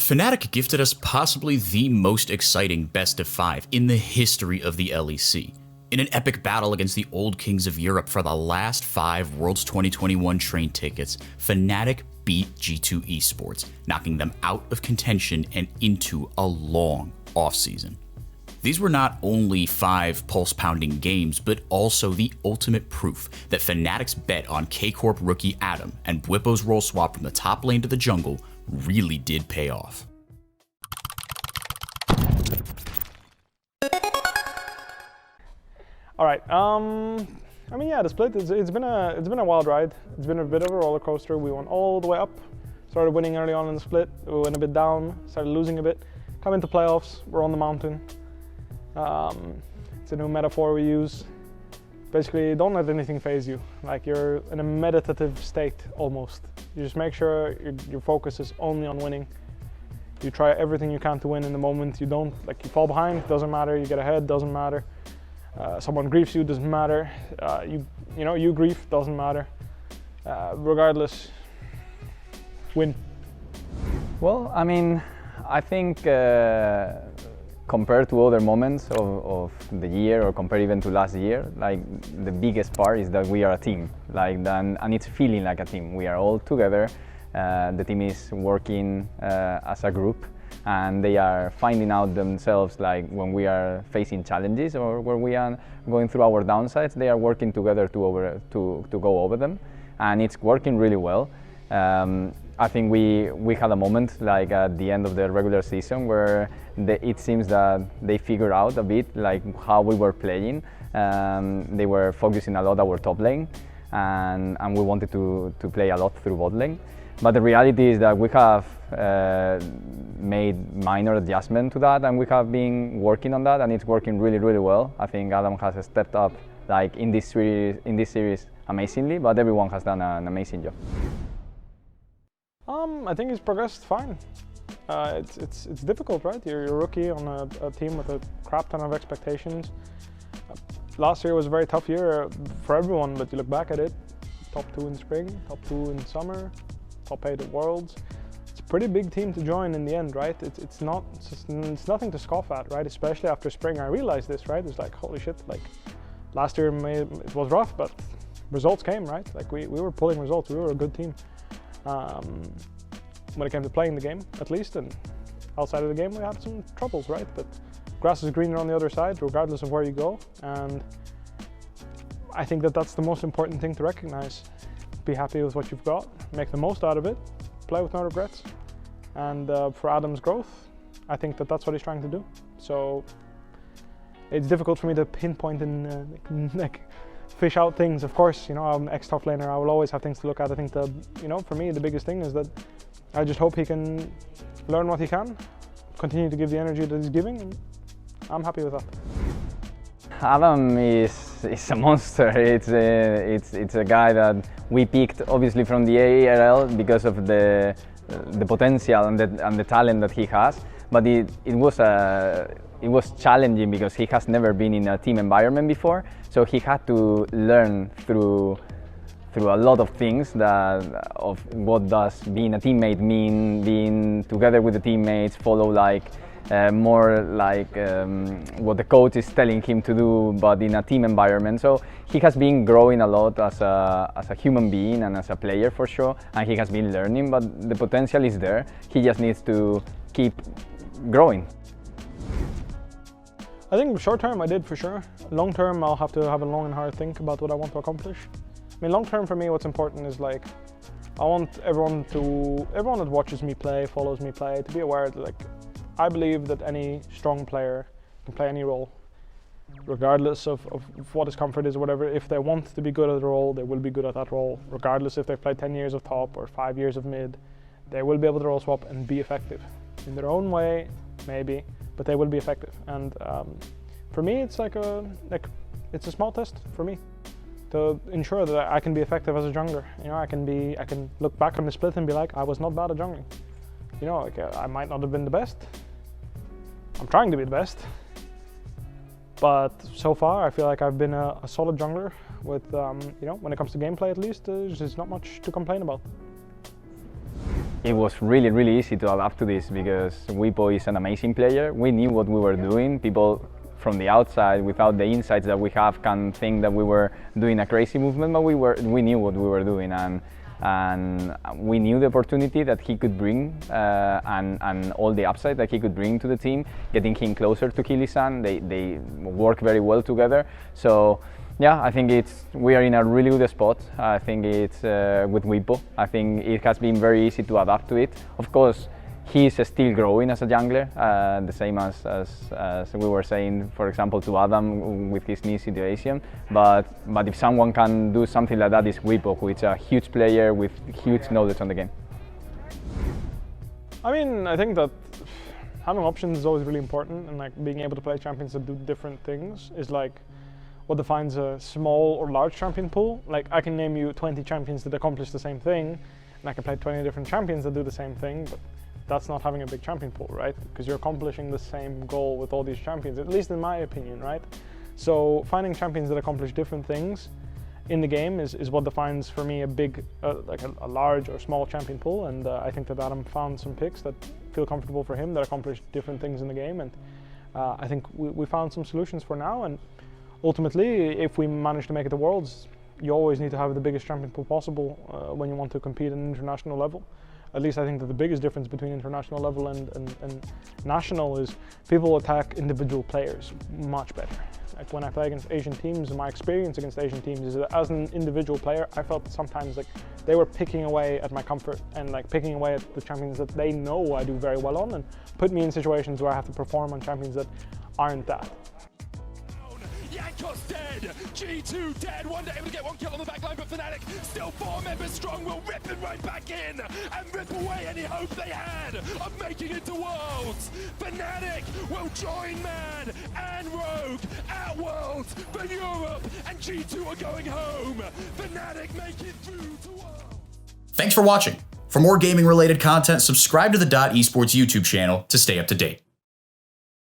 Fnatic gifted us possibly the most exciting best of 5 in the history of the LEC. In an epic battle against the old kings of Europe for the last 5 Worlds 2021 train tickets, Fnatic beat G2 Esports, knocking them out of contention and into a long offseason. These were not only 5 pulse-pounding games, but also the ultimate proof that Fnatic's bet on KCorp rookie Adam and Bwipo's role swap from the top lane to the jungle really did pay off. All right. I mean, yeah, the split. It's been a wild ride. It's been a bit of a roller coaster. We went all the way up, started winning early on in the split. We went a bit down, started losing a bit. Come into playoffs, we're on the mountain. It's a new metaphor we use. Basically, don't let anything faze you. Like, you're in a meditative state almost. You just make sure your focus is only on winning. You try everything you can to win in the moment. You don't, like, you fall behind, doesn't matter. You get ahead, doesn't matter. Someone griefs you, doesn't matter. You grief, doesn't matter. Regardless, win. Well, I mean, I think compared to other moments of the year, or compared even to last year, like, the biggest part is that we are a team, and it's feeling like a team. We are all together. The team is working as a group, and they are finding out themselves, like, when we are facing challenges or when we are going through our downsides, they are working together to go over them, and it's working really well. I think we had a moment, like, at the end of the regular season where it seems that they figured out a bit, like, how we were playing. They were focusing a lot on our top lane, and we wanted to play a lot through bot lane. But the reality is that we have made minor adjustment to that, and we have been working on that, and it's working really, really well. I think Adam has stepped up, like, in this series amazingly, but everyone has done an amazing job. I think he's progressed fine. It's difficult, right? You're a rookie on a team with a crap ton of expectations. Last year was a very tough year for everyone, but you look back at it, top 2 in spring, top 2 in summer, top 8 at Worlds. It's a pretty big team to join in the end, right? It's nothing to scoff at, right? Especially after spring, I realized this, right? It's like, holy shit, like, last year it was rough, but results came, right? Like, we were pulling results, we were a good team. When it came to playing the game, at least, and outside of the game we had some troubles, right? But grass is greener on the other side, regardless of where you go, and I think that that's the most important thing to recognize. Be happy with what you've got, make the most out of it, play with no regrets, and for Adam's growth, I think that that's what he's trying to do. So it's difficult for me to pinpoint and like fish out things. Of course, you know, I'm an ex-top laner, I will always have things to look at. I think that, you know, for me the biggest thing is that I just hope he can learn what he can, continue to give the energy that he's giving, and I'm happy with that. Adam is a monster. It's a guy that we picked obviously from the ARL because of the potential and the talent that he has. But it was challenging because he has never been in a team environment before. So he had to learn through a lot of things of what does being a teammate mean, being together with the teammates, follow like more like what the coach is telling him to do, but in a team environment. So he has been growing a lot as a human being and as a player for sure, and he has been learning, but the potential is there. He just needs to keep growing. I think short term I did for sure. Long term I'll have to have a long and hard think about what I want to accomplish. I mean, long term for me what's important is, like, I want everyone that watches me play, follows me play, to be aware that, like, I believe that any strong player can play any role, regardless of what his comfort is or whatever. If they want to be good at a role, they will be good at that role, regardless if they've played 10 years of top or 5 years of mid. They will be able to role swap and be effective. In their own way, maybe, but they will be effective. And for me, it's like it's a small test for me to ensure that I can be effective as a jungler. You know, I can look back on the split and be like, I was not bad at jungling. You know, like, I might not have been the best. I'm trying to be the best. But so far, I feel like I've been a solid jungler with, you know, when it comes to gameplay at least, there's not much to complain about. it was really, really easy to adapt to this because Bwipo is an amazing player. We knew what we were doing. People from the outside, without the insights that we have, can think that we were doing a crazy movement, but we knew what we were doing, and we knew the opportunity that he could bring and all the upside that he could bring to the team. Getting him closer to Kili-san, they work very well together. So yeah, I think we are in a really good spot. I think it's with Bwipo. I think it has been very easy to adapt to it. Of course, he's still growing as a jungler, the same as we were saying, for example, to Adam with his knee situation. But if someone can do something like that, it's Bwipo, who is a huge player with huge knowledge on the game. I mean, I think that having options is always really important, and like being able to play champions that do different things is like what defines a small or large champion pool. Like I can name you 20 champions that accomplish the same thing, and I can play 20 different champions that do the same thing, but that's not having a big champion pool, right? Because you're accomplishing the same goal with all these champions, at least in my opinion, right? So finding champions that accomplish different things in the game is what defines for me a big, like a large or small champion pool, and I think that Adam found some picks that feel comfortable for him, that accomplish different things in the game, and I think we found some solutions for now, and ultimately, if we manage to make it to Worlds, you always need to have the biggest champion pool possible when you want to compete at an international level. At least I think that the biggest difference between international level and national is people attack individual players much better. Like when I play against Asian teams, my experience against Asian teams is that as an individual player, I felt sometimes like they were picking away at my comfort and like picking away at the champions that they know I do very well on, and put me in situations where I have to perform on champions that aren't that. Yankos dead, G2 dead, one day able to get one kill on the backline, but Fnatic still 4 members strong, will rip it right back in and rip away any hope they had of making it to Worlds. Fnatic will join Man and Rogue at Worlds for Europe, and G2 are going home. Fnatic make it through to Worlds. Thanks for watching. For more gaming related content, subscribe to the Esports YouTube channel to stay up to date.